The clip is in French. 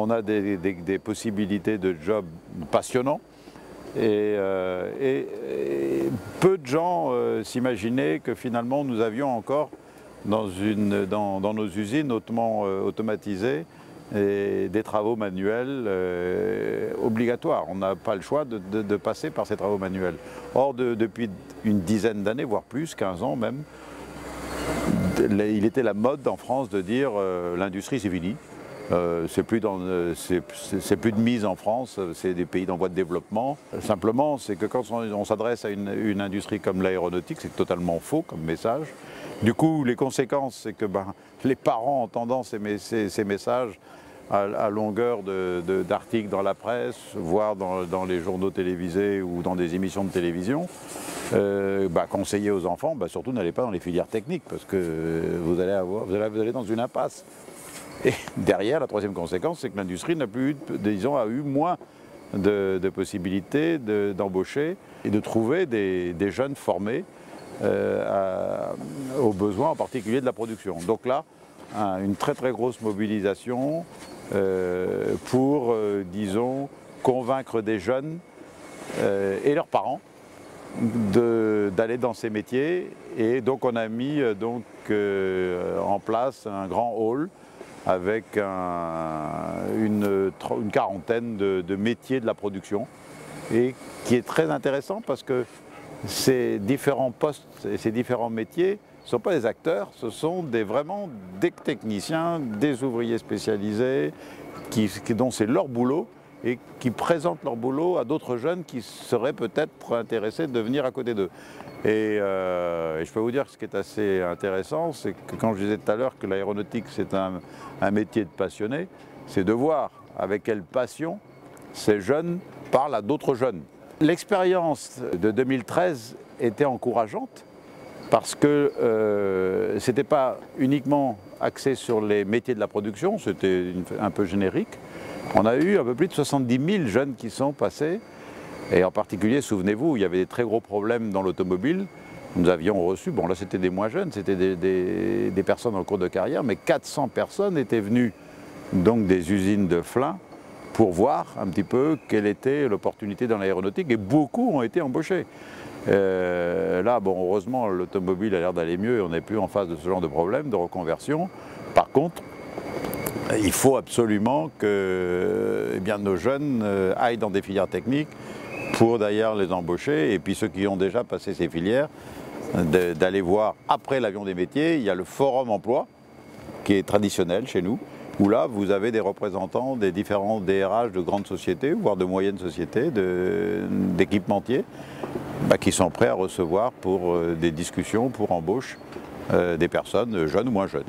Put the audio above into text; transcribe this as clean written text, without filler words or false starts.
on a des possibilités de job passionnants. Et peu de gens s'imaginaient que finalement nous avions encore dans nos usines hautement automatisées et des travaux manuels obligatoires. On n'a pas le choix de passer par ces travaux manuels. Or, depuis une dizaine d'années, voire plus, 15 ans même, il était la mode en France de dire l'industrie c'est fini. C'est plus de mise en France, c'est des pays en voie de développement. Simplement, c'est que quand on s'adresse à une industrie comme l'aéronautique, c'est totalement faux comme message. Du coup, les conséquences, c'est que les parents entendant ces messages à longueur d'articles dans la presse, voire dans les journaux télévisés ou dans des émissions de télévision, conseiller aux enfants, surtout n'allez pas dans les filières techniques parce que vous allez dans une impasse. Et derrière, la troisième conséquence, c'est que l'industrie n'a plus, a eu moins de possibilités d'embaucher et de trouver des jeunes formés aux besoins en particulier de la production. Donc là, une très très grosse mobilisation pour, disons, convaincre des jeunes et leurs parents d'aller dans ces métiers. Et donc on a mis en place un grand hall avec une quarantaine de métiers de la production, et qui est très intéressant parce que ces différents postes et ces différents métiers ne sont pas des acteurs, ce sont vraiment des techniciens, des ouvriers spécialisés, dont c'est leur boulot et qui présentent leur boulot à d'autres jeunes qui seraient peut-être intéressés de venir à côté d'eux. Et je peux vous dire que ce qui est assez intéressant, c'est que quand je disais tout à l'heure que l'aéronautique c'est un métier de passionné, c'est de voir avec quelle passion ces jeunes parlent à d'autres jeunes. L'expérience de 2013 était encourageante parce que ce n'était pas uniquement axé sur les métiers de la production, c'était un peu générique. On a eu un peu plus de 70 000 jeunes qui sont passés. Et en particulier, souvenez-vous, il y avait des très gros problèmes dans l'automobile. Nous avions reçu, bon là c'était des moins jeunes, c'était des personnes en cours de carrière, mais 400 personnes étaient venues donc des usines de Flins pour voir un petit peu quelle était l'opportunité dans l'aéronautique, et beaucoup ont été embauchés. Là, heureusement, l'automobile a l'air d'aller mieux et on n'est plus en face de ce genre de problème de reconversion. Par contre, il faut absolument que nos jeunes aillent dans des filières techniques pour d'ailleurs les embaucher, et puis ceux qui ont déjà passé ces filières, d'aller voir après l'avion des métiers. Il y a le forum emploi qui est traditionnel chez nous, où là vous avez des représentants des différents DRH de grandes sociétés, voire de moyennes sociétés, d'équipementiers, qui sont prêts à recevoir pour des discussions pour embauche des personnes jeunes ou moins jeunes.